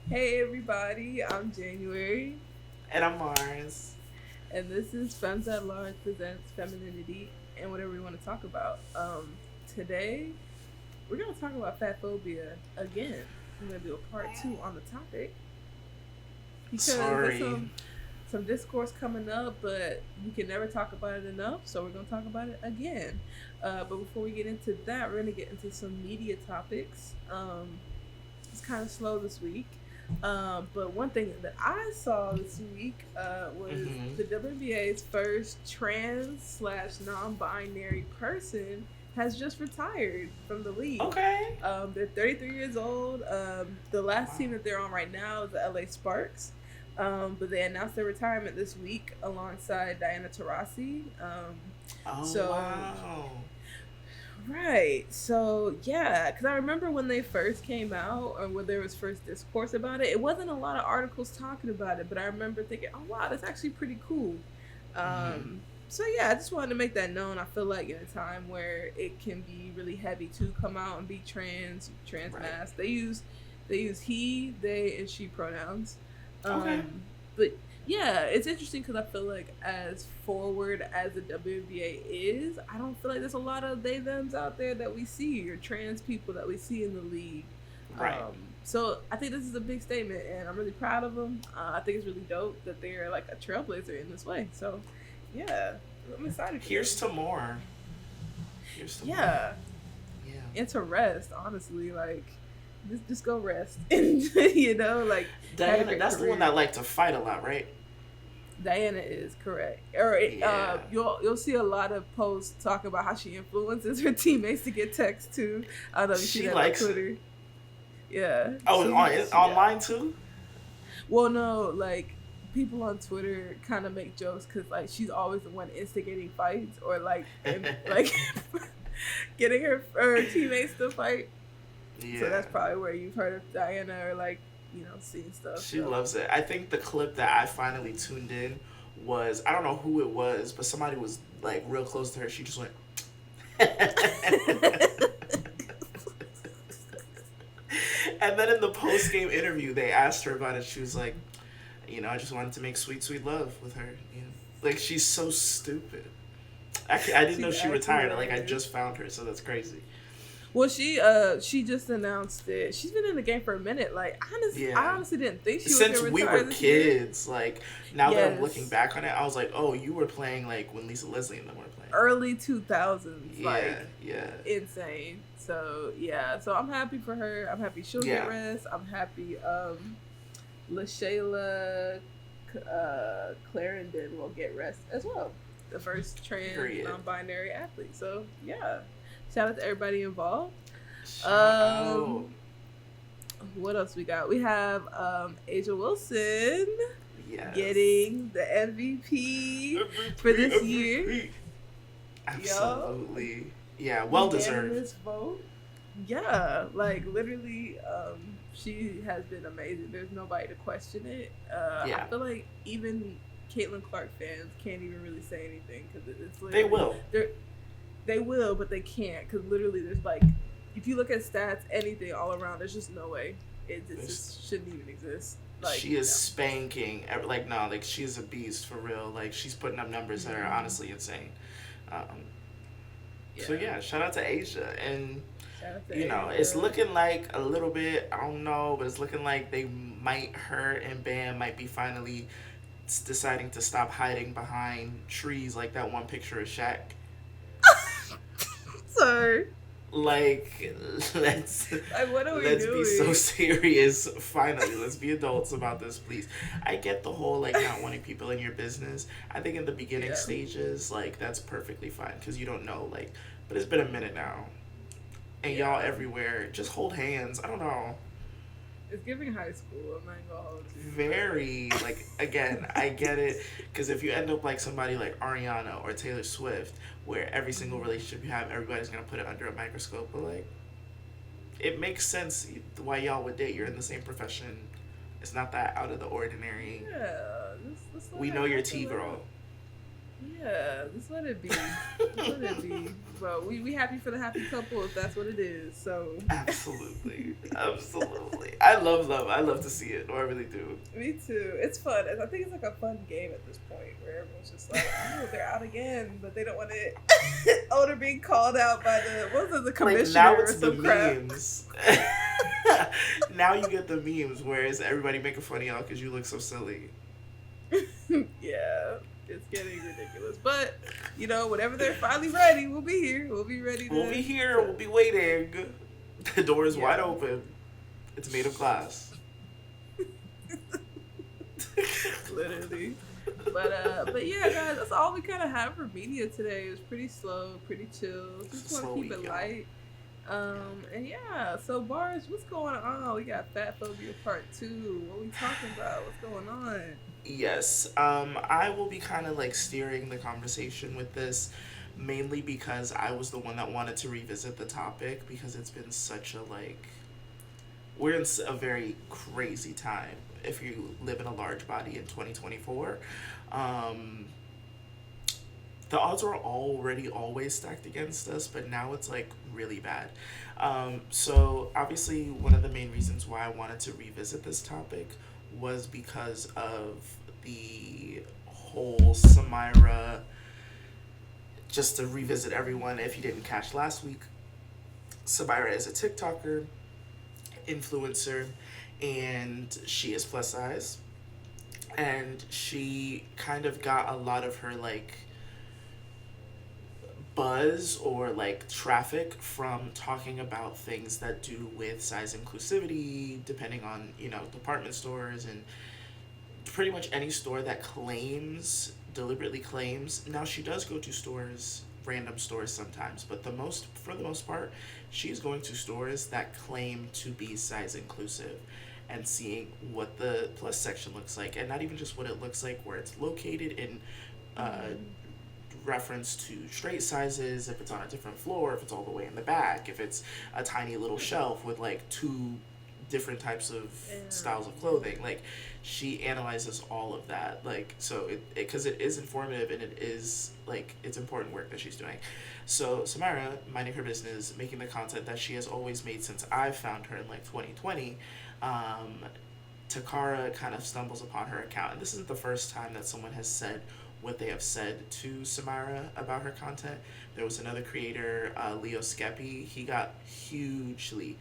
Hey everybody, I'm January, And I'm Mars. and this is FEMMES LRG presents Femininity and whatever we want to talk about. Today we're gonna talk about fat phobia again. We're gonna do a part two on the topic because there's Sorry. some discourse coming up, but we can never talk about it enough. So we're gonna talk about it again. But before we get into that, we're gonna get into some media topics. It's kind of slow this week. But one thing that I saw this week was Mm-hmm. the WNBA's first trans slash non-binary person has just retired from the league. Okay. They're 33 years old. The last Wow. team that they're on right now is the LA Sparks. But they announced their retirement this week alongside Diana Taurasi. Oh, So wow. Right. So yeah, because I remember when they first came out, or when there was first discourse about it, it wasn't a lot of articles talking about it, but I remember thinking, oh wow, that's actually pretty cool. Mm-hmm. So yeah, I just wanted to make that known. I feel like in a time where it can be really heavy to come out and be trans Right. mass, they use he, they, and she pronouns. Okay. But yeah, it's interesting because I feel like as forward as the WNBA is, I don't feel like there's a lot of they thems out there that we see or trans people that we see in the league. Right. So I think this is a big statement, and I'm really proud of them. I think it's really dope that they're like a trailblazer in this way. So yeah, I'm excited for Here's them. to more. Here's to more. Yeah, Yeah. and to rest, honestly, like just go rest, and like had a Diana, great that's the one that career. liked to fight a lot, right? Diana is correct. Or Yeah. you'll see a lot of posts talking about how she influences her teammates to get text too. I don't know if you see She that on likes it. Twitter. Yeah, Oh, yeah. online too? Well, no, like people on Twitter kind of make jokes because like she's always the one instigating fights or like getting her teammates to fight. So Yeah. that's probably where you've heard of Diana or like seen stuff. She So loves it. I think the clip that I finally tuned in was, I don't know who it was, but somebody was like real close to her. She just went, and then in the post game interview, they asked her about it. She was like, I just wanted to make sweet, sweet love with her. Like, she's so stupid. I didn't know she's she actually retired. Like, I hilarious. just found her, so that's crazy. Well, she just announced it. She's been in the game for a minute. Like, I Yeah. honestly didn't think she was Since gonna we were retire this year. kids, like, now that I'm looking Yes, back on it, I was like, oh, you were playing, like, when Lisa Leslie and them were playing. early 2000s, Yeah, like yeah, insane. So yeah, so I'm happy for her. I'm happy she'll get yeah. rest. I'm happy Layshia Clarendon will get rest as well. The first trans Period. non-binary athlete. So yeah, shout out to everybody involved. Shout out. Um, what else we got? We have Asia Wilson Yes. getting the MVP for MVP, this year. MVP. Yo, Absolutely. Yeah, well deserved. unanimous vote. Yeah, like literally, she has been amazing. There's nobody to question it. I Yeah, feel like even Caitlin Clark fans can't even really say anything because it's they literally will. they will, but they can't because literally there's like if you look at stats, anything all around, there's just no way it just shouldn't even exist. Like She is no. spanking. Like, no, like, she's a beast for real. Like, she's putting up numbers that are Mm-hmm. honestly insane. Um, so, Yeah. yeah, shout out to Asia. And, Shout out to it's Asia. looking like a little bit, I don't know, but it's looking like her and Bam might be finally deciding to stop hiding behind trees like that one picture of Shaq. So, Like, let's like, what are we let's be so doing? serious. Finally, let's be adults about this, please. I get the whole like not wanting people in your business. I think in the beginning Yeah. stages, like that's perfectly fine because you don't know, like. But it's been a minute now, and y'all Yeah. everywhere. Just hold hands. I don't know. It's giving high school. I'm not gonna hold you, but Very like again, I get it because if you end up like somebody like Ariana or Taylor Swift, where every single Mhm. relationship you have, everybody's gonna put it under a microscope. But like, it makes sense why y'all would date. You're in the same profession. It's not that out of the ordinary. yeah, let's let We her know your have to tea live. girl. Yeah, just let it be. Just let it be. But we happy for the happy couple if that's what it is. So Absolutely. Absolutely. I love love. I love to see it. I really do. me too. It's fun. I think it's like a fun game at this point where everyone's just like, oh, they're out again, but they don't want it. Oh, they're being called out by the what was it, the Like commissioner now or it's the some crap. memes. Now you get the memes, whereas everybody making fun of y'all because you look so silly. Yeah, it's getting ridiculous. But whenever they're finally ready, we'll be here. We'll be ready to. We'll be here. We'll be waiting. The door is wide Yeah. open. It's made of glass. Literally. But yeah, guys, that's all we kind of have for media today. It was pretty slow, pretty chill. Just want Slow to keep it week, y'all. light. And yeah, so Bars, what's going on? We got Fat Phobia Part 2. What we talking about? What's going on? Yes. I will be kind of like steering the conversation with this, mainly because I was the one that wanted to revisit the topic because it's been such a like. We're in a very crazy time if you live in a large body in 2024. Um, the odds were already always stacked against us, but now it's like really bad. So obviously, one of the main reasons why I wanted to revisit this topic was because of the whole Samyra. Just to revisit everyone, if you didn't catch last week, Samyra is a TikToker, influencer, and she is plus size. And she kind of got a lot of her like buzz or like traffic from talking about things that do with size inclusivity, depending on, department stores and pretty much any store that deliberately claims. Now she does go to stores, random stores sometimes, but for the most part, she's going to stores that claim to be size inclusive and seeing what the plus section looks like, and not even just what it looks like, where it's located in reference to straight sizes, if it's on a different floor, if it's all the way in the back, if it's a tiny little shelf with like two different types of styles of clothing. Like she analyzes all of that, like, so it because it is informative and it is like it's important work that she's doing. So Samyra, minding her business, making the content that she has always made since I found her in like 2020. Tacarra kind of stumbles upon her account, and this isn't the first time that someone has said what they have said to Samyra about her content. There was another creator, Leo Skeppy. He got hugely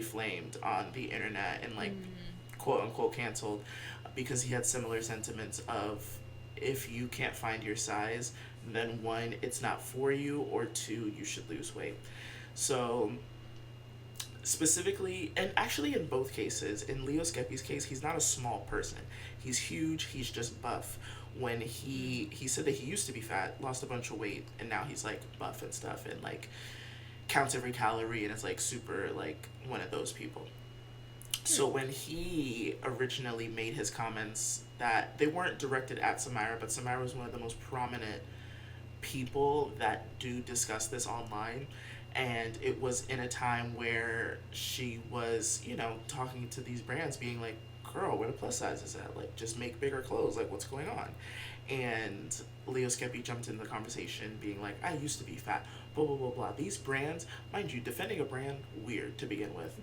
flamed on the internet and like quote unquote canceled because he had similar sentiments of, if you can't find your size, then one, it's not for you, or two, you should lose weight. So specifically, and actually in both cases, in Leo Skeppy's case, he's not a small person. He's huge, he's just buff. When he said that he used to be fat, lost a bunch of weight, and now he's like buff and stuff, and like counts every calorie, and is like super like one of those people. So when he originally made his comments, that they weren't directed at Samyra, but Samyra was one of the most prominent people that do discuss this online. And it was in a time where she was, talking to these brands, being like, girl, where the plus size is at? Like, just make bigger clothes. Like, what's going on? And Leo Skeppy jumped into the conversation, being like, I used to be fat, blah, blah, blah, blah. These brands, mind you, defending a brand, weird to begin with.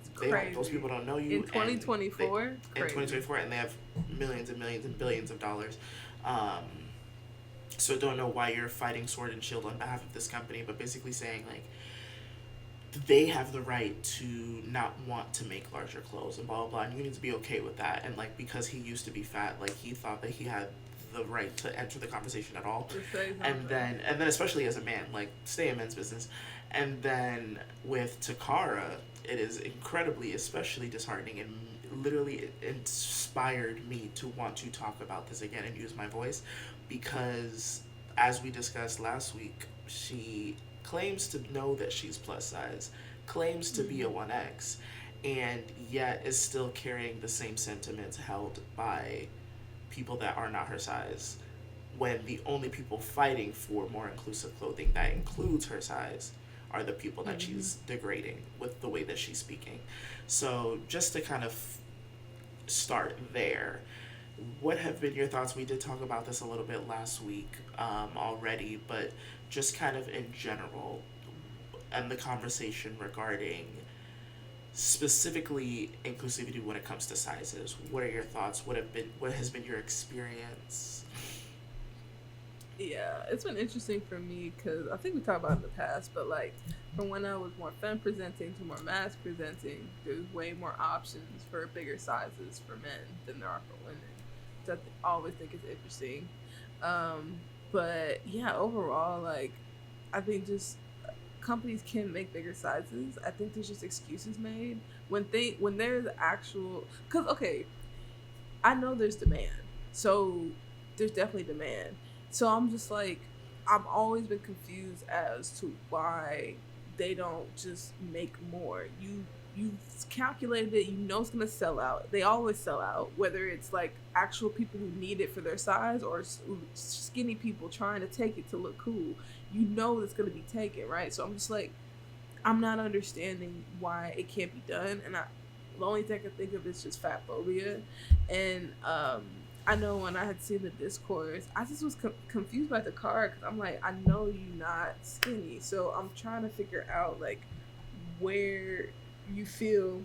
Those people don't know you. In 2024? In 2024, and they have millions and millions and billions of dollars. So don't know why you're fighting sword and shield on behalf of this company, but basically saying, like, they have the right to not want to make larger clothes and blah, blah, blah, and you need to be okay with that. And, like, because he used to be fat, like, he thought that he had the right to enter the conversation at all. And then especially as a man, like, stay in men's business. And then with Tacarra, it is incredibly, especially disheartening, and literally inspired me to want to talk about this again and use my voice, because as we discussed last week, she claims to know that she's plus size, claims to be a 1X, and yet is still carrying the same sentiments held by people that are not her size, when the only people fighting for more inclusive clothing that includes her size are the people that she's degrading with the way that she's speaking. So just to kind of start there, What have been your thoughts? We did talk about this a little bit last week already, but just kind of in general, and the conversation regarding specifically inclusivity when it comes to sizes. What are your thoughts? What has been your experience? Yeah, it's been interesting for me because I think we talked about it in the past, but like from when I was more femme presenting to more mass presenting, there's way more options for bigger sizes for men than there are for women. So I always think it's interesting. Um, but yeah, overall, like I think just companies can make bigger sizes. I think there's just excuses made when there's actual, because okay, I know there's demand. So there's definitely demand. So I'm just like, I've always been confused as to why they don't just make more. You calculated it, you know it's gonna sell out. They always sell out, whether it's like actual people who need it for their size or skinny people trying to take it to look cool. You know it's gonna be taken, right? So I'm just like, I'm not understanding why it can't be done, and the only thing I can think of is just fat phobia, and I know when I had seen the discourse, I just was confused by the card because I'm like, I know you're not skinny, so I'm trying to figure out like where you feel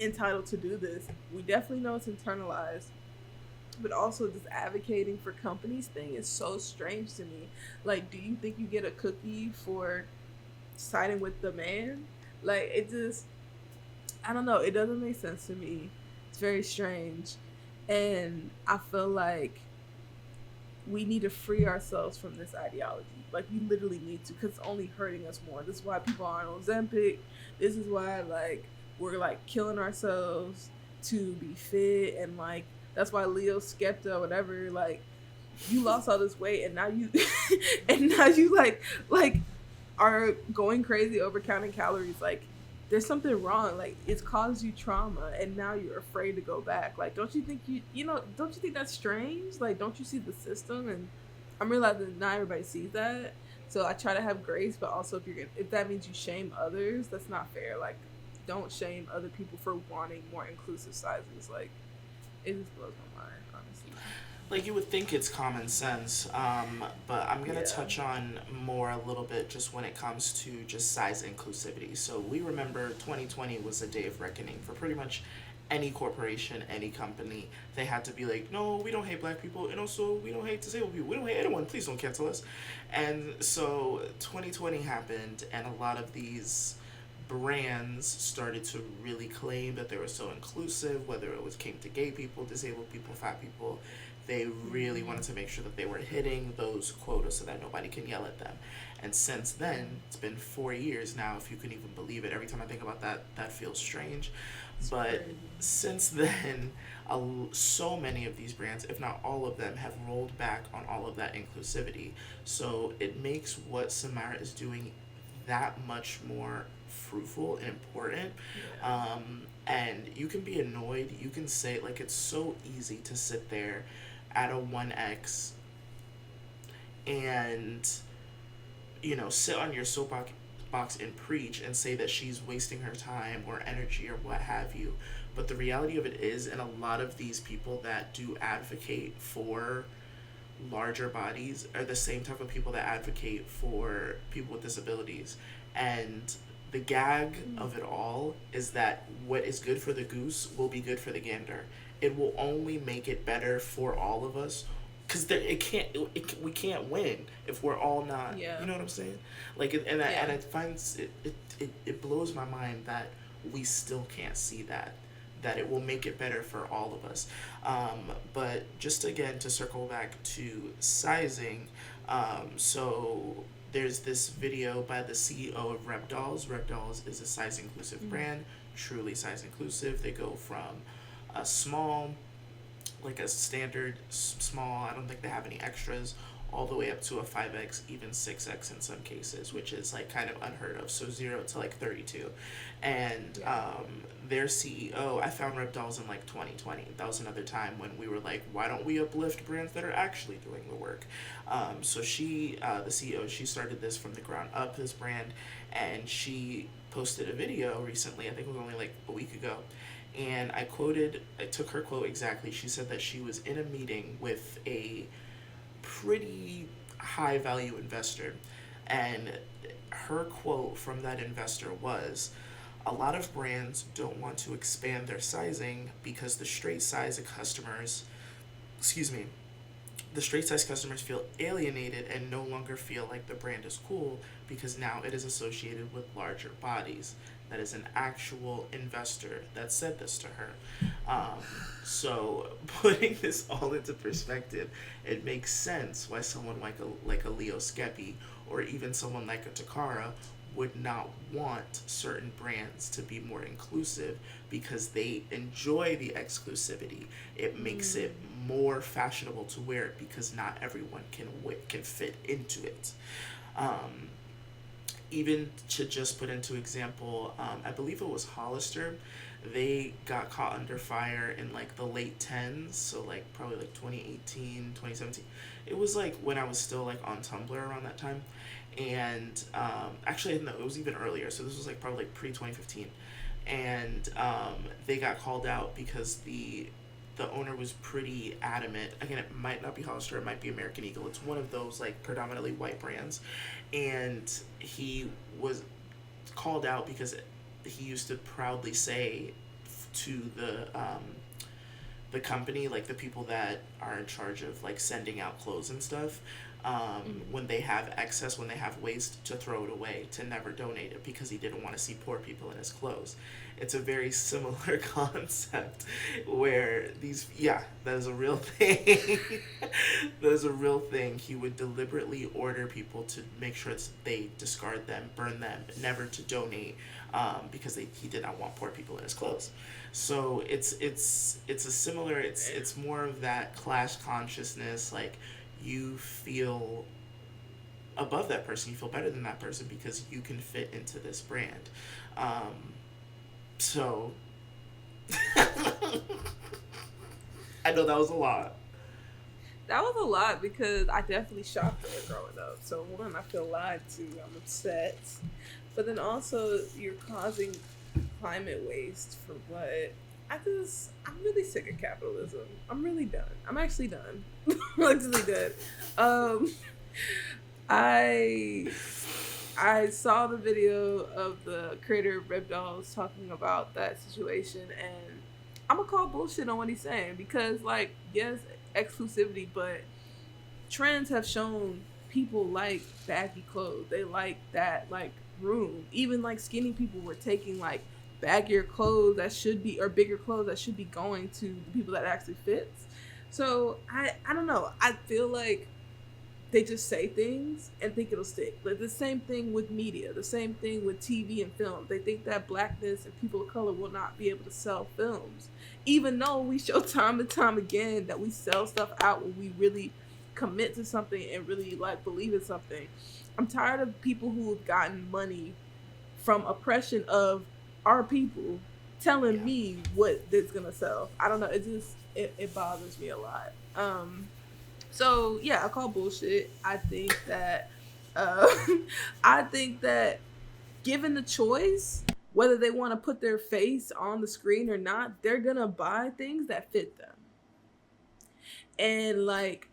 entitled to do this. We definitely know it's internalized, but also this advocating for companies thing is so strange to me. Like, do you think you get a cookie for siding with the man? Like, it just, I don't know. It doesn't make sense to me. It's very strange. And I feel like we need to free ourselves from this ideology. Like, we literally need to, because it's only hurting us more. This is why people aren't on Ozempic. This is why, like, we're, like, killing ourselves to be fit. And, like, that's why Leo Skepta, whatever, like, you lost all this weight and now you, and now you, like, are going crazy over counting calories. Like, there's something wrong. Like, it's caused you trauma and now you're afraid to go back. Like, don't you think don't you think that's strange? Like, don't you see the system? And I'm realizing not everybody sees that. So I try to have grace, but also if that means you shame others, that's not fair. Like, don't shame other people for wanting more inclusive sizes. Like, it just blows my mind, honestly. Like, you would think it's common sense, but I'm gonna Yeah. touch on more a little bit just when it comes to just size inclusivity. So we remember 2020 was a day of reckoning for pretty much any corporation, any company. They had to be like, no, we don't hate black people, and also we don't hate disabled people. We don't hate anyone. Please don't cancel us. And so 2020 happened, and a lot of these brands started to really claim that they were so inclusive, whether it was came to gay people, disabled people, fat people. They really Mm-hmm. wanted to make sure that they were hitting those quotas so that nobody can yell at them. And since then, it's been 4 years now, if you can even believe it. Every time I think about that, that feels strange. It's But crazy. since then, so many of these brands, if not all of them, have rolled back on all of that inclusivity. So it makes what Samyra is doing that much more fruitful and important. Yeah. And you can be annoyed. You can say, like, it's so easy to sit there at a 1X and, sit on your soapbox box and preach and say that she's wasting her time or energy or what have you. But the reality of it is, and a lot of these people that do advocate for larger bodies are the same type of people that advocate for people with disabilities. And the gag of it all is that what is good for the goose will be good for the gander. It will only make it better for all of us, because we can't win if we're all not, Yeah. you know what I'm saying? Like, and Yeah. it finds it blows my mind that we still can't see that it will make it better for all of us. But just again to circle back to sizing, so there's this video by the CEO of Rebdolls. Rebdolls is a size inclusive Mm. brand, truly size inclusive. They go from a small, like a standard small, I don't think they have any extras, all the way up to a 5X, even 6X in some cases, which is like kind of unheard of. So 0 to like 32. And Yeah. their CEO, I found Rebdolls in like 2020. That was another time when we were like, why don't we uplift brands that are actually doing the work? So she, the CEO, she started this from the ground up, this brand, and she posted a video recently, I think it was only like a week ago, And I took her quote exactly. She said that she was in a meeting with a pretty high value investor. And her quote from that investor was, a lot of brands don't want to expand their sizing because excuse me, the straight size customers feel alienated and no longer feel like the brand is cool because now it is associated with larger bodies. That is an actual investor that said this to her. So putting this all into perspective, it makes sense why someone like a Leo Skeppy or even someone like a Tacarra would not want certain brands to be more inclusive because they enjoy the exclusivity. It makes it more fashionable to wear it because not everyone can fit into it. Um, Even to just put into example, I believe it was Hollister. They got caught under fire in like the late tens, so like probably like 2018, 2017. It was like when I was still like on Tumblr around that time. And actually, no, it was even earlier. So this was like probably like pre 2015. And they got called out because the owner was pretty adamant. Again, it might not be Hollister, it might be American Eagle. It's one of those like predominantly white brands, and he was called out because he used to proudly say to the company, like the people that are in charge of like sending out clothes and stuff, when they have excess, when they have waste, to throw it away, to never donate it because he didn't want to see poor people in his clothes. It's a very similar concept where that is a real thing. That is a real thing. He would deliberately order people to make sure they discard them, burn them, never to donate, because he did not want poor people in his clothes. So it's more of that class consciousness, like you feel above that person, you feel better than that person because you can fit into this brand. So I know that was a lot. That was a lot because I definitely shopped her growing up. So one, I feel lied to. I'm upset. But then also, you're causing climate waste for what? I'm really sick of capitalism. I'm really done. I'm actually done. I'm actually done. Um, I I saw the video of the creator of Rebdolls talking about that situation, and I'm gonna call bullshit on what he's saying because, like, yes, exclusivity, but trends have shown people like baggy clothes. They like that, like, room. Even like skinny people were taking like baggier clothes that should be, or bigger clothes that should be going to the people that actually fits. So I don't know. I feel like they just say things and think it'll stick. Like the same thing with media, the same thing with TV and film. They think that blackness and people of color will not be able to sell films, even though we show time and time again that we sell stuff out when we really commit to something and really like believe in something. I'm tired of people who have gotten money from oppression of our people telling Yeah. me what it's gonna sell. I don't know. It bothers me a lot. So yeah, I call bullshit. I think that uh, I think that given the choice, whether they want to put their face on the screen or not, they're gonna buy things that fit them. And like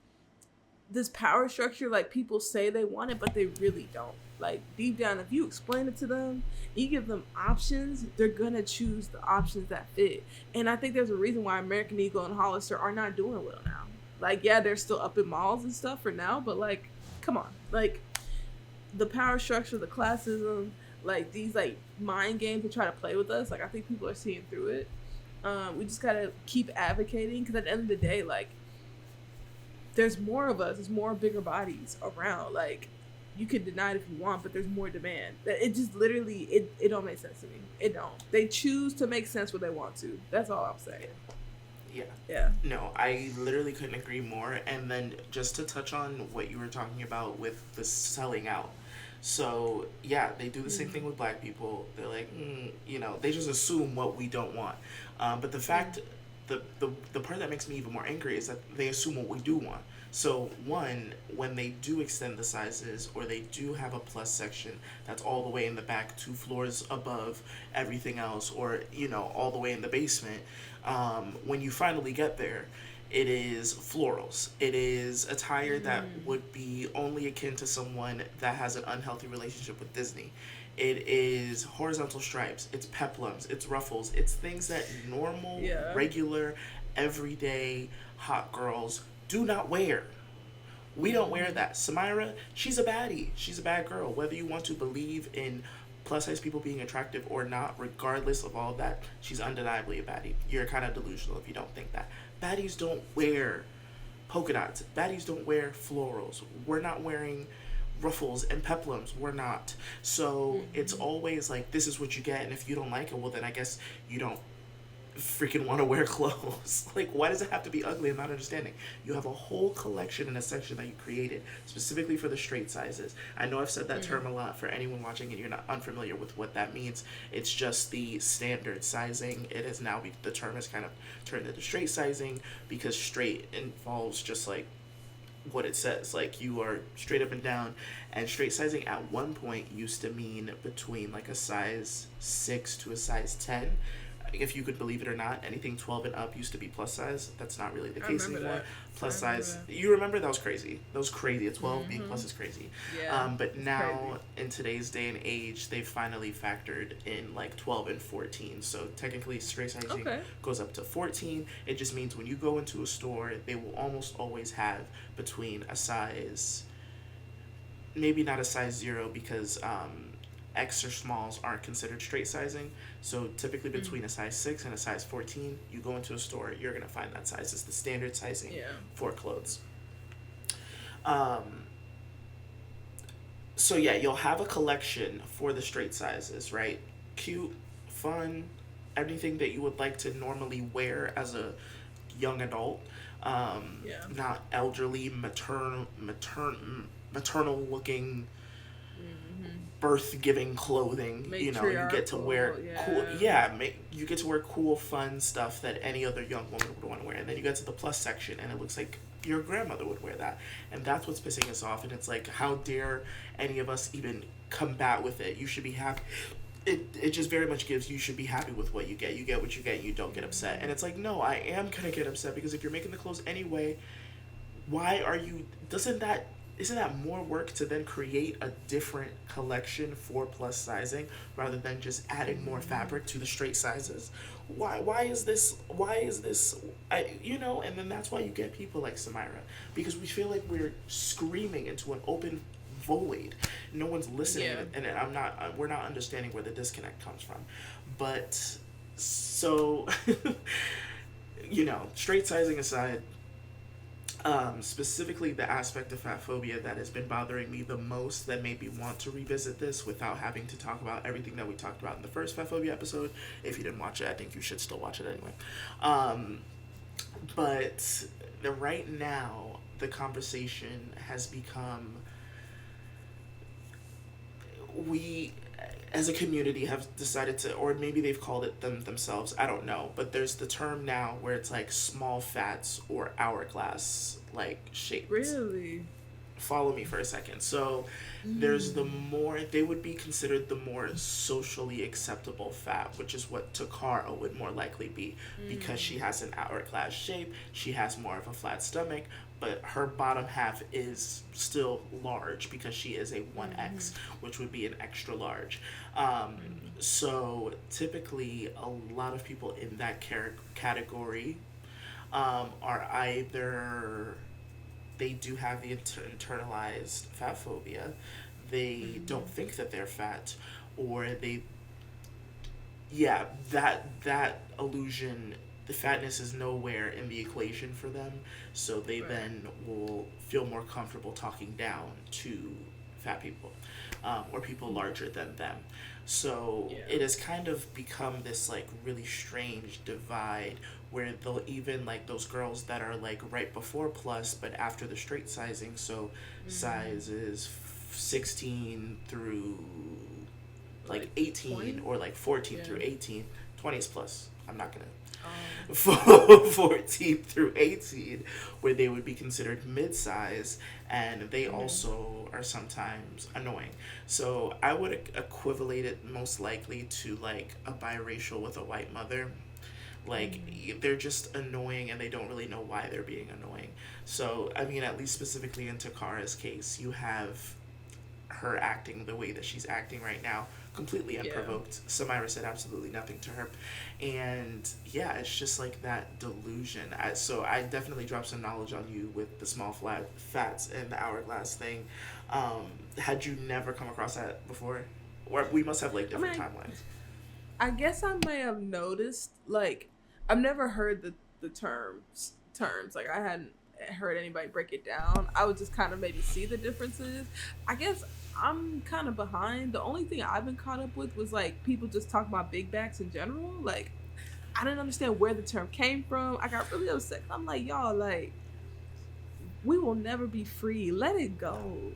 this power structure, like people say they want it, but they really don't. Like deep down, if you explain it to them, you give them options, they're gonna choose the options that fit. And I think there's a reason why American Eagle and Hollister are not doing well now. Like, yeah, they're still up in malls and stuff for now, but like, come on, like the power structure, the classism, like these like mind games to try to play with us. Like I think people are seeing through it. We just gotta keep advocating because at the end of the day, like there's more of us, there's more bigger bodies around. Like you can deny it if you want, but there's more demand. That it just literally it don't make sense to me. It don't. They choose to make sense where they want to. That's all I'm saying. Yeah. Yeah. No, I literally couldn't agree more. And then just to touch on what you were talking about with the selling out. So, yeah, they do the same thing with black people. They're like, they just assume what we don't want. But the part that makes me even more angry is that they assume what we do want. So, one, when they do extend the sizes or they do have a plus section that's all the way in the back, 2 floors above everything else, or, all the way in the basement, when you finally get there, it is florals. It is attire that would be only akin to someone that has an unhealthy relationship with Disney. It is horizontal stripes, it's peplums, it's ruffles, it's things that normal, Yeah. regular, everyday hot girls do not wear. We don't wear that. Samyra, she's a baddie. She's a bad girl. Whether you want to believe in plus size people being attractive or not, regardless of all that, she's undeniably a baddie. You're kind of delusional if you don't think that. Baddies don't wear polka dots. Baddies don't wear florals. We're not wearing ruffles and peplums. We're not. So it's always like, this is what you get, and if you don't like it, well, then I guess you don't freaking want to wear clothes. Like, why does it have to be ugly? I'm not understanding. You have a whole collection in a section that you created specifically for the straight sizes. I know I've said that term a lot. For anyone watching and you're not unfamiliar with what that means, it's just the standard sizing. It has now the term has kind of turned into straight sizing, because straight involves just like what it says, like you are straight up and down. And straight sizing at one point used to mean between like a size 6 to a size 10. If you could believe it or not, anything 12 and up used to be plus size. That's not really the case anymore. That. Plus size, you remember? That was crazy. That was crazy. A 12 being plus is crazy. Yeah, but now, crazy. in today's day and age, they've finally factored in like 12 and 14. So technically, straight sizing goes up to 14. It just means when you go into a store, they will almost always have between a size, maybe not a size 0, because X or smalls aren't considered straight sizing. So typically between a size 6 and a size 14, you go into a store, you're going to find that size. It's the standard sizing for clothes. So yeah, you'll have a collection for the straight sizes, right? Cute, fun, everything that you would like to normally wear as a young adult. Not elderly, maternal looking, birth-giving clothing. You get to wear cool. You get to wear cool, fun stuff that any other young woman would want to wear. And then you get to the plus section, and it looks like your grandmother would wear that. And that's what's pissing us off. And it's like, how dare any of us even combat with it? You should be happy. It just very much gives, you should be happy with what you get. You get what you get. You don't get upset. And it's like, no, I am gonna get upset, because if you're making the clothes anyway, why are you? Isn't that more work to then create a different collection for plus sizing rather than just adding more fabric to the straight sizes? Why is this and then that's why you get people like Samyra, because we feel like we're screaming into an open void. No one's listening, and we're not understanding where the disconnect comes from. But so straight sizing aside, specifically the aspect of fat phobia that has been bothering me the most, that made me want to revisit this without having to talk about everything that we talked about in the first fat phobia episode. If you didn't watch it, I think you should still watch it anyway. But right now, the conversation has become, we as a community have decided to, or maybe they've called it themselves, I don't know, but there's the term now where it's like small fats or hourglass like shapes. Really? Follow me for a second. So there's they would be considered the more socially acceptable fat, which is what Tacarra would more likely be, because she has an hourglass shape, she has more of a flat stomach, but her bottom half is still large because she is a 1X, which would be an extra large. So typically a lot of people in that category are either, they do have the internalized fat phobia, they don't think that they're fat, or that illusion, the fatness is nowhere in the equation for them, so they then will feel more comfortable talking down to fat people, or people larger than them. So it has kind of become this like really strange divide, where they'll even, like, those girls that are like right before plus but after the straight sizing, so sizes 16 through like 18, 20? Or like 14 through 18, 20s plus. I'm not gonna Um, 14 through 18, where they would be considered mid-size, and they mhm. also are sometimes annoying. So I would equivalent it most likely to like a biracial with a white mother. Like, Mhm. they're just annoying and they don't really know why they're being annoying. So I mean, at least specifically in Tacarra's case, you have her acting the way that she's acting right now, completely Yeah. unprovoked. Samyra said absolutely nothing to her. And yeah, it's just like that delusion. So I definitely dropped some knowledge on you with the small flat fats and the hourglass thing. Had you never come across that before? Or we must have like I different mean, timelines. I guess I may have noticed. Like, I've never heard the terms. Like, I hadn't heard anybody break it down. I would just kind of maybe see the differences. I guess I'm kind of behind. The only thing I've been caught up with was like people just talk about big backs in general. Like, I didn't understand where the term came from. I got really upset. I'm like, y'all, like, we will never be free. Let it go.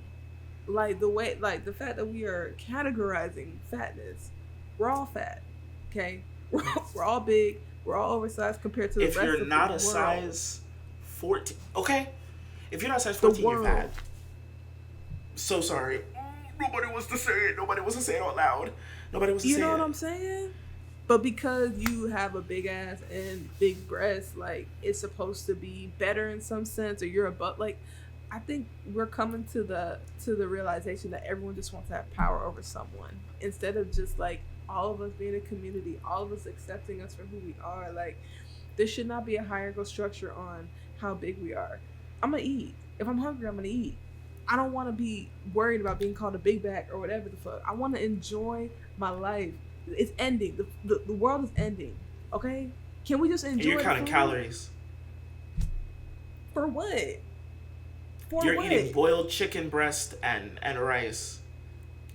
Like the way, like the fact that we are categorizing fatness, we're all fat. Okay, we're all big. We're all oversized compared to the If rest you're of the not a world. size 14, okay. If you're not a size The 14, you're fat. world. So sorry. Nobody wants to say it. Nobody wants to say it out loud. Nobody wants to You say know what it. I'm saying? But because you have a big ass and big breasts, like it's supposed to be better in some sense, or you're a butt. Like, I think we're coming to the realization that everyone just wants to have power over someone instead of just like all of us being a community, all of us accepting us for who we are. Like, there should not be a hierarchical structure on how big we are. I'm gonna eat. If I'm hungry, I'm gonna eat. I don't want to be worried about being called a big back or whatever the fuck. I want to enjoy my life. It's ending. The world is ending. Okay? Can we just And you're enjoy the counting food? calories. For what? For You're eating what? boiled chicken breast and rice.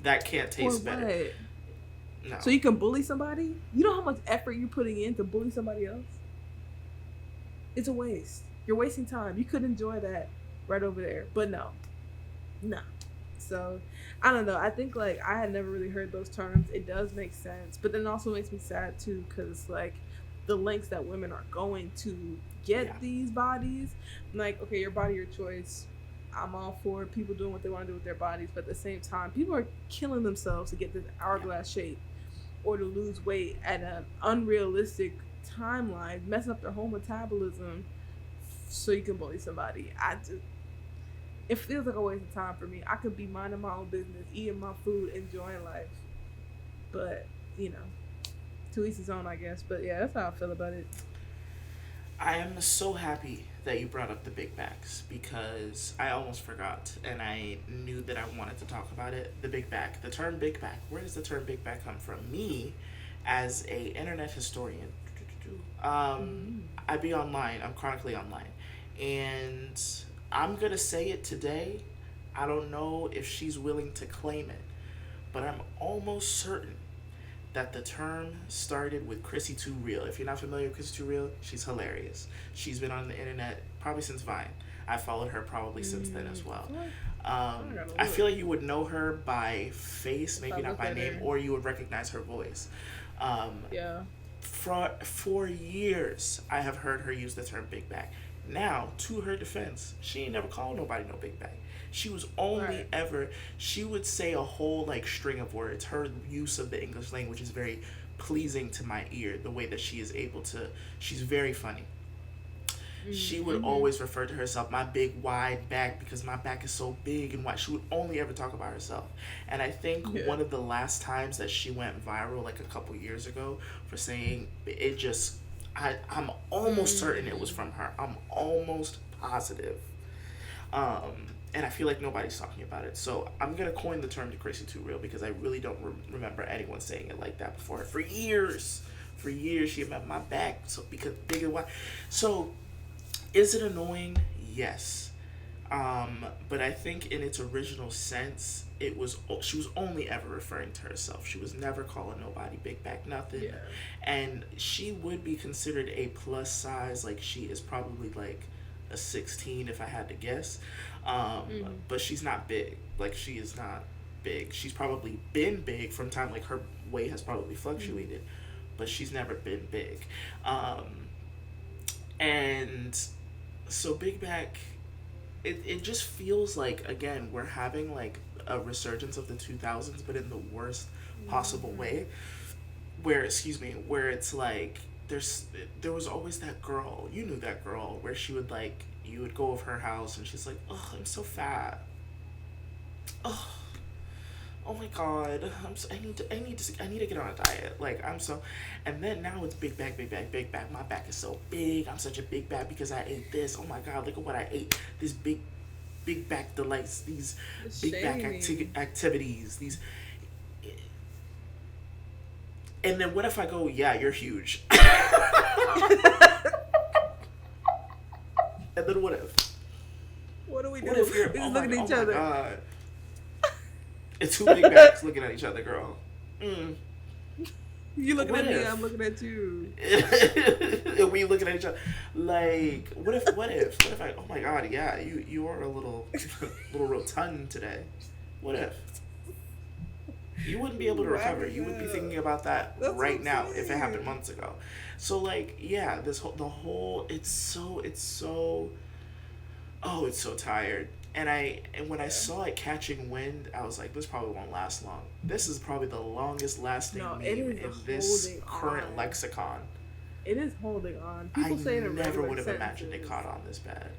That can't For taste better. what? No. So you can bully somebody? You know how much effort you're putting in to bully somebody else? It's a waste. You're wasting time. You could enjoy that right over there. But no. No. So I don't know. I think like I had never really heard those terms. It does make sense, but then it also makes me sad too because like the lengths that women are going to Yeah. get these bodies. Like, okay, your body, your choice. I'm all for people doing what they want to do with their bodies, but at the same time, people are killing themselves to get this Yeah. hourglass shape or to lose weight at an unrealistic timeline, messing up their whole metabolism so you can bully somebody. I just it feels like a waste of time for me. I could be minding my own business, eating my food, enjoying life. But, you know, to each his own, I guess. But yeah, that's how I feel about it. I am so happy that you brought up the big backs because I almost forgot and I knew that I wanted to talk about it. The big back, the term big back. Where does the term big back come from? Me, as a internet historian, Mm-hmm. I be online. I'm chronically online, and I'm gonna say it today. I don't know if she's willing to claim it, but I'm almost certain that the term started with Chrissy Too Real. If you're not familiar with Chrissy Too Real, she's hilarious. She's been on the internet probably since Vine. I followed her probably since then as well. I gotta I look. feel like you would know her by face, If I maybe not look by at name, her, or you would recognize her voice. Um, yeah. for years, I have heard her use the term big back. Now, to her defense, she ain't never called nobody no big back. She was only Right. ever, she would say a whole like string of words. Her use of the English language is very pleasing to my ear, the way that she is able to, she's very funny. She would Mm-hmm. always refer to herself my big wide back because my back is so big and wide. She would only ever talk about herself. And I think Yeah. one of the last times that she went viral, like a couple years ago, for saying it just, I'm almost certain it was Mm. from her. I'm almost positive. And I feel like nobody's talking about it. So I'm gonna coin the term to Chrissy Too Real because I really don't remember anyone saying it like that before. For years, she had my back so because big and wide. So is it annoying? Yes. But I think in its original sense, it was she was only ever referring to herself. She was never calling nobody big back nothing, Yeah. and she would be considered a plus size. Like she is probably like a 16 if I had to guess. Mm-hmm. But she's not big. Like she is not big. She's probably been big from time like her weight has probably Mm-hmm. fluctuated, but she's never been big. Um, and so Big Back, it just feels like, again, we're having like a resurgence of the 2000s, but in the worst possible way. Where, excuse me, where it's like there was always that girl, you knew that girl, where she would like, you would go over her house and she's like, oh, I'm so fat. Oh, oh my god, I need to get on a diet. Like, I'm so, and then now it's big back, big back, big back. My back is so big. I'm such a big back because I ate this. Oh my god, look at what I ate. This big back delights. These big back activities. These. And then what if I go, yeah, you're huge. And then what if? What do we do? What if you're, we just looking at each other. God. It's two big backs looking at each other, girl. Mm. You looking at me, I'm looking at you. We looking at each other. Like, what if I, oh my god, yeah, you are a little rotund today. What if? You wouldn't be able to recover. You would be thinking about that right now if it happened months ago. So like, yeah, it's so tired. And when I saw it catching wind, I was like, this probably won't last long. This is probably the longest lasting meme in this current lexicon. It is holding on. People say it in never would have imagined it caught on this bad.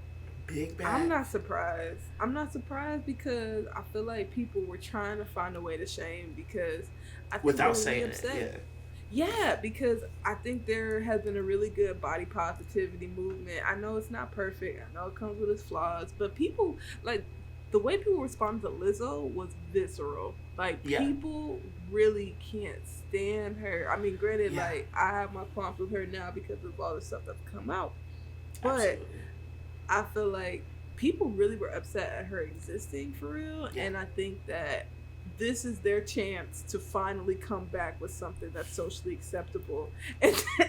Big bad. I'm not surprised. I'm not surprised because I feel like people were trying to find a way to shame because I think without saying it, yeah, because I think there has been a really good body positivity movement. I know it's not perfect. I know it comes with its flaws, but people, like, the way people responded to Lizzo was visceral. Like, people really can't stand her. I mean, granted, like, I have my qualms with her now because of all the stuff that's come out. But absolutely. I feel like people really were upset at her existing for real. Yeah. And I think that this is their chance to finally come back with something that's socially acceptable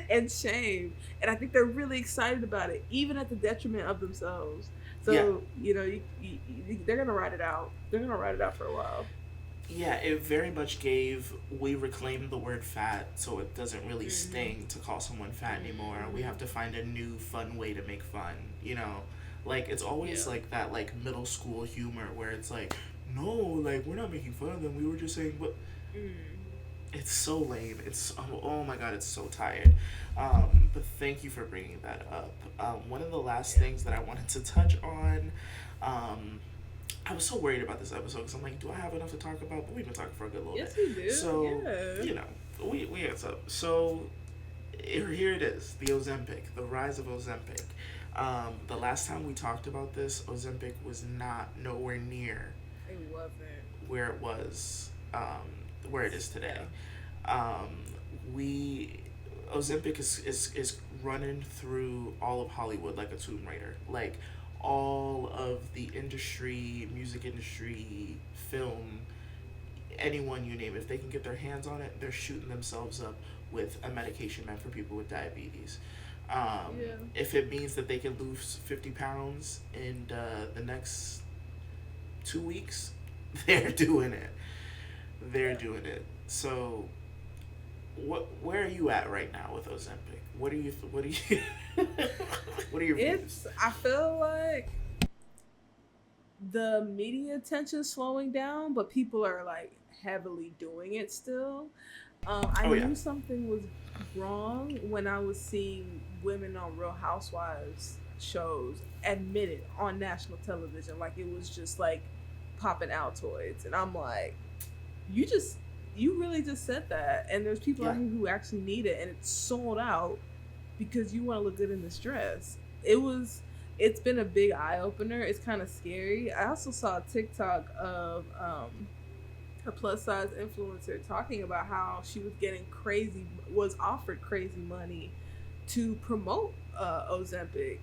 and shame. And I think they're really excited about it, even at the detriment of themselves. So, you know, they're going to ride it out. They're going to ride it out for a while. Yeah, it very much gave, we reclaimed the word fat, so it doesn't really sting to call someone fat anymore. We have to find a new fun way to make fun, you know? Like, it's always like that, like, middle school humor where it's like, no, like, we're not making fun of them. We were just saying, what? It's so lame. It's, oh my god, it's so tired. But thank you for bringing that up. One of the last things that I wanted to touch on, I was so worried about this episode because I'm like, do I have enough to talk about? But we've been talking for a good little bit. Yes, we do. So, you know, we had some. So, here it is, the Ozempic, the rise of Ozempic. The last time we talked about this, Ozempic was nowhere near. It wasn't where it was, where it is today. Ozempic is running through all of Hollywood like a Tomb Raider. Like, all of the industry, music industry, film, anyone you name it, if they can get their hands on it, they're shooting themselves up with a medication meant for people with diabetes. If it means that they can lose 50 pounds in the next 2 weeks, they're doing it. They're doing it. So, where are you at right now with Ozempic? What are your views? I feel like the media attention's slowing down, but people are like heavily doing it still. I knew something was wrong when I was seeing women on Real Housewives shows admit it on national television, like it was just like popping Altoids, and I'm like, you really just said that, and there's people out here who actually need it, and it's sold out because you want to look good in this dress. It's been a big eye opener. It's kind of scary. I also saw a TikTok of a plus size influencer talking about how she was offered crazy money to promote Ozempic,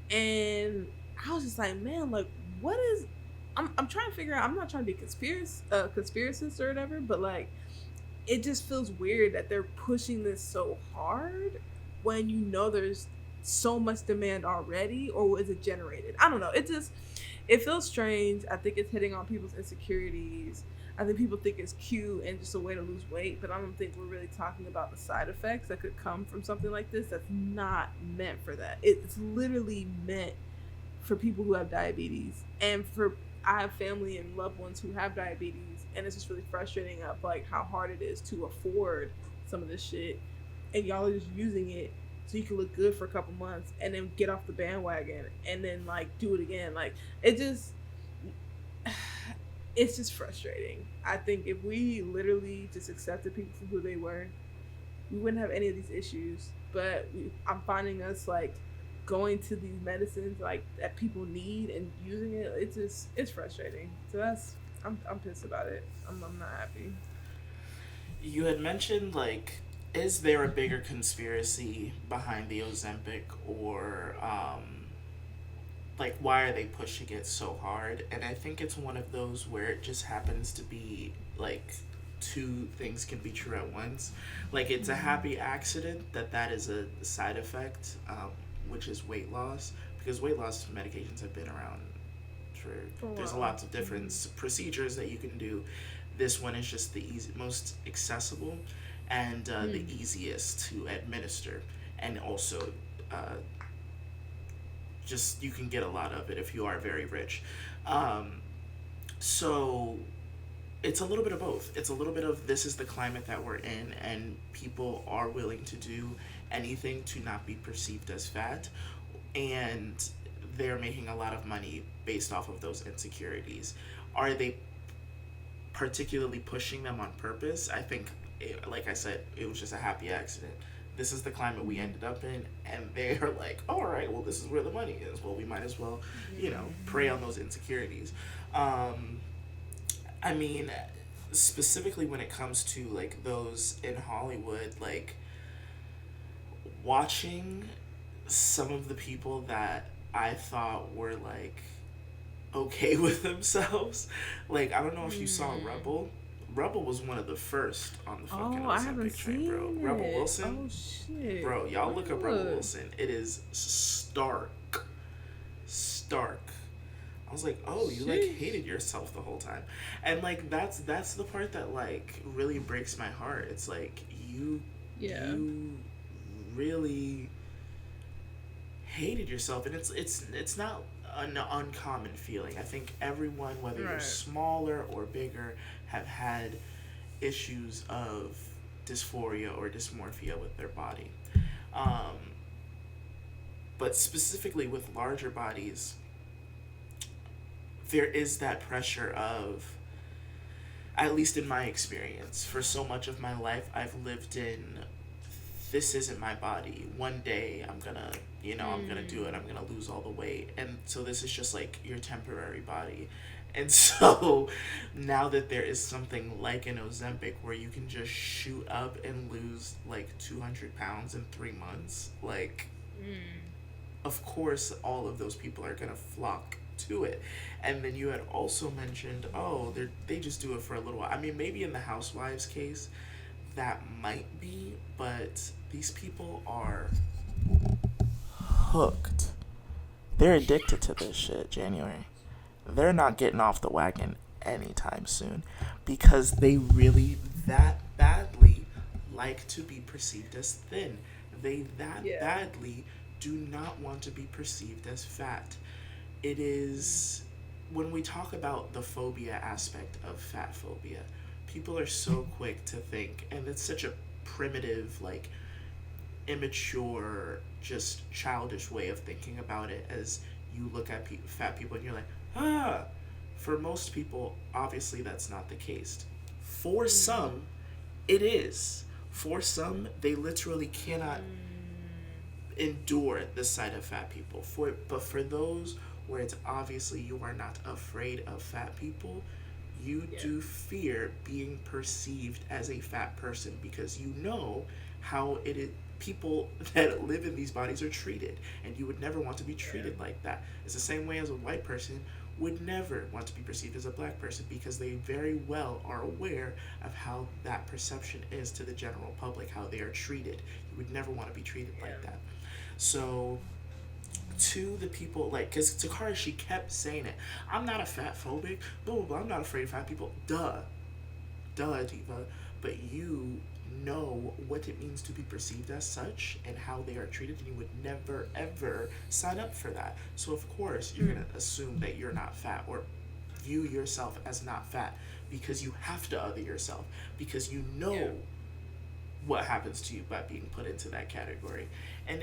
and I was just like, man, like, what is? I'm trying to figure out. I'm not trying to be conspiracist or whatever, but like, it just feels weird that they're pushing this so hard when you know there's so much demand already, or was it generated? I don't know. It feels strange. I think it's hitting on people's insecurities. I think people think it's cute and just a way to lose weight, but I don't think we're really talking about the side effects that could come from something like this. That's not meant for that. It's literally meant for people who have diabetes, and for I have family and loved ones who have diabetes, and it's just really frustrating of like how hard it is to afford some of this shit, and y'all are just using it so you can look good for a couple months and then get off the bandwagon and then like do it again. Like it just it's just frustrating. I think if we literally just accepted people for who they were, we wouldn't have any of these issues. But I'm finding us like going to these medicines like that people need and using it. It's frustrating. So I'm pissed about it. I'm not happy. You had mentioned, like, is there a bigger conspiracy behind the Ozempic, or like, why are they pushing it so hard? And I think it's one of those where it just happens to be like two things can be true at once. Like, it's a happy accident that that is a side effect, which is weight loss, because weight loss medications have been around for there's lots of different procedures that you can do. This one is just the most accessible and the easiest to administer, and also uh, just you can get a lot of it if you are very rich. So it's a little bit of both. It's a little bit of this is the climate that we're in, and people are willing to do anything to not be perceived as fat, and they're making a lot of money based off of those insecurities. Are they particularly pushing them on purpose? I think, like I said, it was just a happy accident. This is the climate we ended up in, and they're like, all right, well, this is where the money is. Well, we might as well, prey on those insecurities. I mean, specifically when it comes to like those in Hollywood, like watching some of the people that I thought were like okay with themselves. Like, I don't know if you saw Rebel. Rebel was one of the first on the fucking Ozempic train, bro. Rebel Wilson. Oh shit. Bro, y'all look up Rebel Wilson. It is stark. Stark. I was like, oh, you like hated yourself the whole time. And like that's the part that like really breaks my heart. It's like you really hated yourself, and it's not an uncommon feeling. I think everyone, whether you're smaller or bigger, have had issues of dysphoria or dysmorphia with their body. But specifically with larger bodies, there is that pressure of, at least in my experience, for so much of my life, I've lived in, this isn't my body. One day I'm gonna, I'm gonna do it. I'm gonna lose all the weight. And so this is just like your temporary body. And so now that there is something like an Ozempic where you can just shoot up and lose like 200 pounds in 3 months, like, of course, all of those people are gonna flock to it. And then you had also mentioned, oh, they just do it for a little while. I mean, maybe in the housewives case, that might be, but these people are hooked. They're addicted to this shit, January. They're not getting off the wagon anytime soon, because they really that badly like to be perceived as thin. They badly do not want to be perceived as fat. It is, when we talk about the phobia aspect of fat phobia, people are so quick to think, and it's such a primitive, like, immature, just childish way of thinking about it, as you look at fat people and you're like, ah. For most people, obviously that's not the case. For some, it is. For some, they literally cannot endure the sight of fat people. But for those where it's obviously you are not afraid of fat people, you do fear being perceived as a fat person, because you know how it is. People that live in these bodies are treated, and you would never want to be treated like that. It's the same way as a white person would never want to be perceived as a black person, because they very well are aware of how that perception is to the general public, how they are treated. You would never want to be treated like that. So to the people, like, because Tacarra, she kept saying it, I'm not a fat phobic, blah, blah, blah, I'm not afraid of fat people. Duh. duh, diva, but you know what it means to be perceived as such and how they are treated, and you would never ever sign up for that. So of course you're gonna assume that you're not fat or view yourself as not fat because you have to other yourself because you know what happens to you by being put into that category. And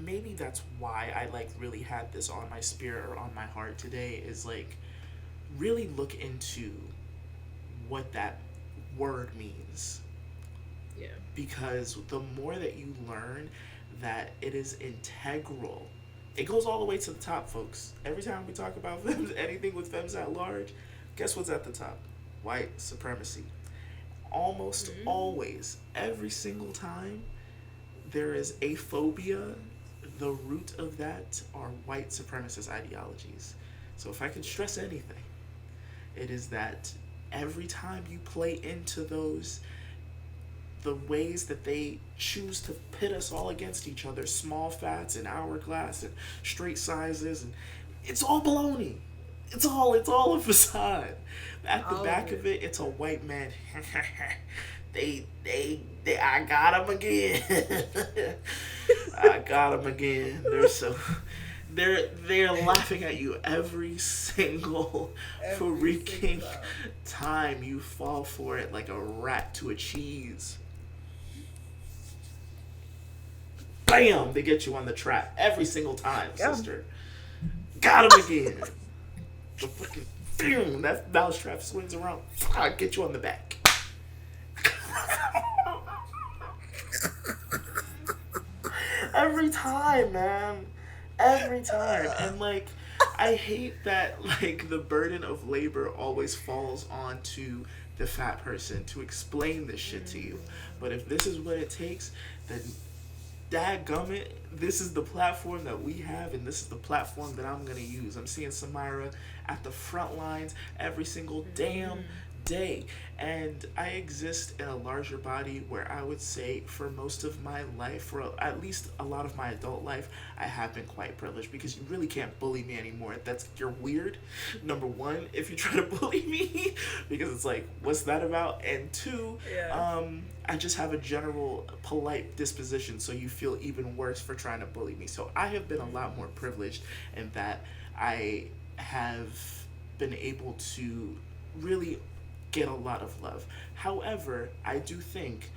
maybe that's why I like really had this on my spirit or on my heart today, is like really look into what that word means. Yeah. Because the more that you learn that it is integral, it goes all the way to the top, folks. Every time we talk about anything with femmes at large, guess what's at the top? White supremacy. Almost always, every single time there is a phobia, the root of that are white supremacist ideologies. So if I can stress anything, it is that every time you play into those, the ways that they choose to pit us all against each other, small fats and hourglass and straight sizes, and it's all baloney. It's all a facade. At the back of it, it's a white man. they I got him again. I got him again. They're laughing at you every single freaking time you fall for it like a rat to a cheese. Bam! They get you on the trap every single time, sister. Got him again. The fucking boom, that mousetrap swings around. I'll get you on the back. Every time, man. Every time. And like, I hate that like the burden of labor always falls onto the fat person to explain this shit to you. But if this is what it takes, then dadgummit, this is the platform that we have, and this is the platform that I'm gonna use. I'm seeing Samyra at the front lines every single damn day, and I exist in a larger body where I would say for most of my life, for at least a lot of my adult life, I have been quite privileged, because you really can't bully me anymore. You're weird, number one, if you try to bully me, because it's like, what's that about? And two, I just have a general polite disposition, so you feel even worse for trying to bully me. So I have been a lot more privileged in that I have been able to really get a lot of love. However, I do think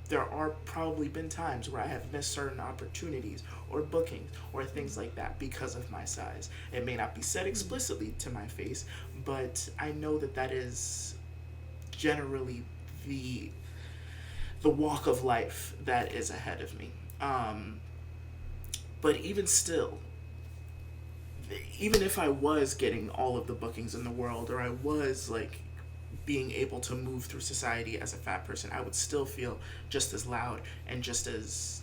there are probably been times where I have missed certain opportunities or bookings or things like that because of my size. It may not be said explicitly to my face, but I know that is generally the walk of life that is ahead of me. But even still, even if I was getting all of the bookings in the world, or I was like being able to move through society as a fat person, I would still feel just as loud and just as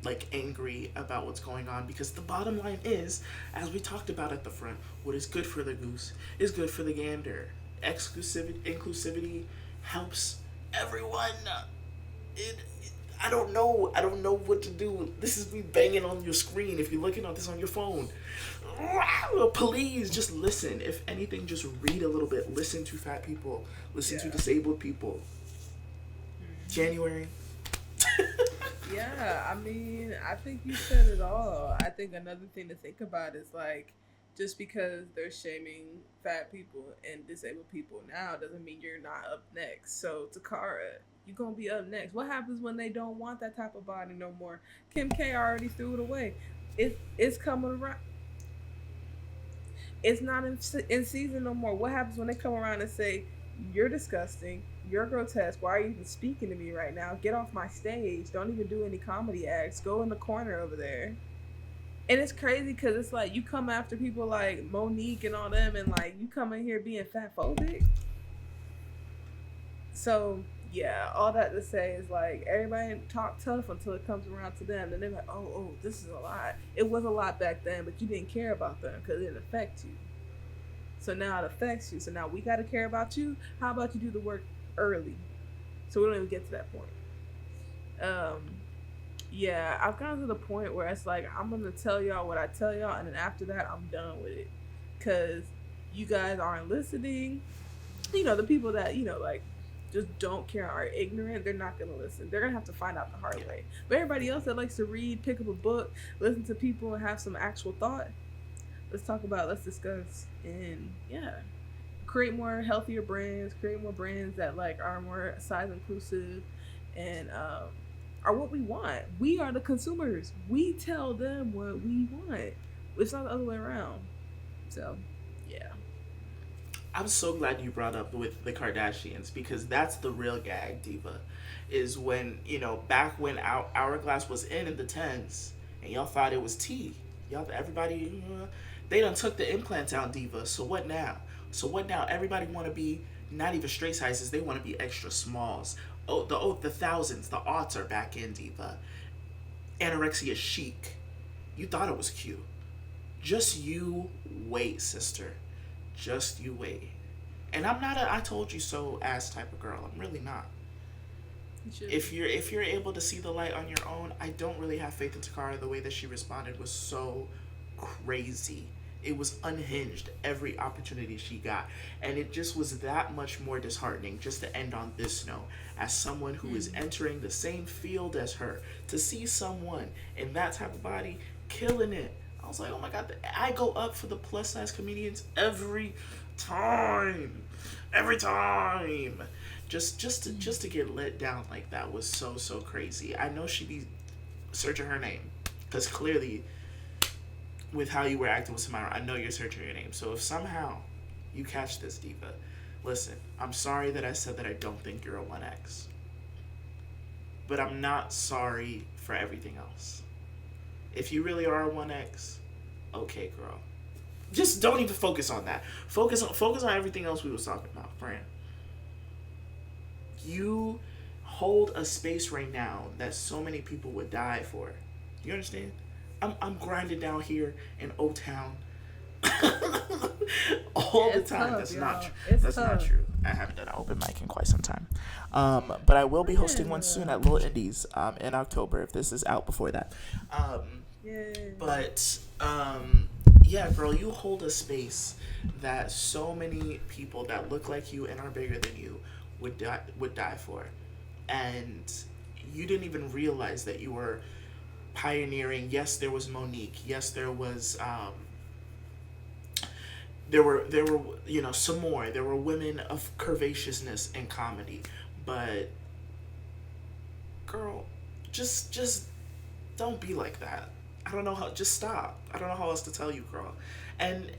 like angry about what's going on, because the bottom line is, as we talked about at the front, what is good for the goose is good for the gander. Inclusivity helps everyone. I don't know what to do. This is me banging on your screen if you're looking at this on your phone. Please just listen. If anything, just read a little bit. Listen to fat people. Listen to disabled people. January. Yeah, I mean, I think you said it all. I think another thing to think about is like, just because they're shaming fat people and disabled people now doesn't mean you're not up next. So Tacarra, you're gonna be up next. What happens when they don't want that type of body no more? Kim K already threw it away. It's coming around. It's not in season no more. What happens when they come around and say, you're disgusting, you're grotesque, why are you even speaking to me right now? Get off my stage. Don't even do any comedy acts. Go in the corner over there. And it's crazy because it's like you come after people like Monique and all them, and like you come in here being fat phobic. So yeah, all that to say is like everybody talk tough until it comes around to them, and they're like, oh, this is a lot. It was a lot back then, but you didn't care about them because it didn't affect you. So now it affects you. So now we got to care about you. How about you do the work early, so we don't even get to that point. Yeah, I've gotten to the point where it's like, I'm going to tell y'all what I tell y'all, and then after that, I'm done with it. Because you guys aren't listening. the people that, like, just don't care, are ignorant, they're not gonna listen. They're gonna have to find out the hard Yeah. way. But everybody else that likes to read, pick up a book, listen to people, and have some actual thought, let's discuss, and yeah, create more healthier brands, create more brands that like are more size inclusive, and are what we want. We are the consumers. We tell them what we want. It's not the other way around. So, yeah. I'm so glad you brought up with the Kardashians, because that's the real gag, Diva. Is when, back when Hourglass was in the tens, and y'all thought it was tea. Everybody, they done took the implants out, Diva. So what now? Everybody want to be not even straight sizes. They want to be extra smalls. The thousands, the aughts are back in, Diva. Anorexia chic. You thought it was cute. Just you wait, sister. Just you wait. And I'm not a I told you so ass type of girl. I'm really not. If you're able to see the light on your own, I don't really have faith in Tacarra. The way that she responded was so crazy. It was unhinged every opportunity she got. And it just was that much more disheartening, just to end on this note, as someone who is entering the same field as her, to see someone in that type of body killing it. I was like, oh my God, I go up for the plus size comedians every time. Every time. Just to get let down like that was so crazy. I know she be searching her name, because clearly, with how you were acting with Samyra, I know you're searching your name. So if somehow you catch this, Diva, listen, I'm sorry that I said that I don't think you're a 1X. But I'm not sorry for everything else. If you really are a 1X, okay, girl. Just don't even focus on that. Focus on everything else we was talking about, friend. You hold a space right now that so many people would die for. You understand? I'm grinding down here in O Town all the time. Tough, That's not true. I haven't done an open mic in quite some time. But I will be hosting one soon at Little Indies in October, if this is out before that. But yeah, girl, you hold a space that so many people that look like you and are bigger than you would die for, and you didn't even realize that you were pioneering. Yes, there was Monique. Yes, there was there were some more. There were women of curvaceousness and comedy, but girl, just don't be like that. I don't know how. Just stop. I don't know how else to tell you, girl. And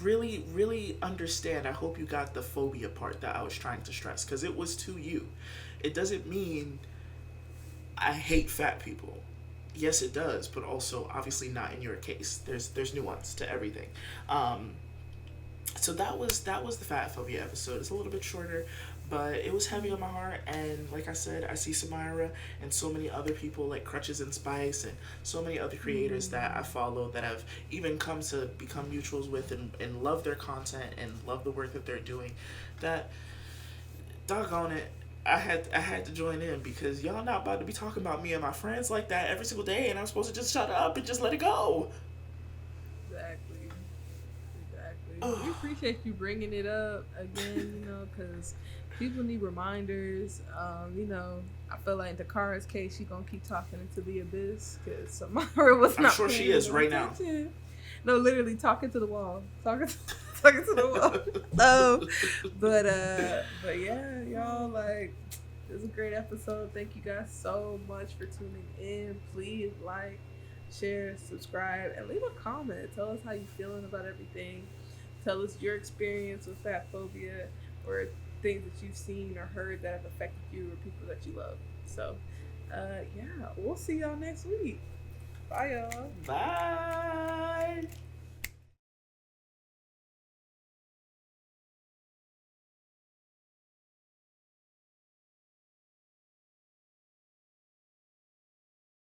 really understand. I hope you got the phobia part that I was trying to stress, because it was to you. It doesn't mean I hate fat people. Yes, it does, but also obviously not in your case. There's nuance to everything. So that was the fat phobia episode. It's a little bit shorter, but it was heavy on my heart. And like I said, I see Samyra and so many other people like Crutches and Spice and so many other creators that I follow that have even come to become mutuals with and love their content and love the work that they're doing. That, doggone it, I had to join in, because y'all not about to be talking about me and my friends like that every single day, and I'm supposed to just shut up and just let it go. Exactly. We appreciate you bringing it up again, because people need reminders. I feel like in Tacarra's case, she's going to keep talking into the abyss, because Samyra was not. I'm sure she is right now. No, literally talking to the wall. Talking to the wall. But yeah, y'all, like, this is a great episode. Thank you guys so much for tuning in. Please like, share, subscribe, and leave a comment. Tell us how you feeling about everything. Tell us your experience with fat phobia, or things that you've seen or heard that have affected you, or people that you love. So, yeah, we'll see y'all next week. Bye, y'all. Bye.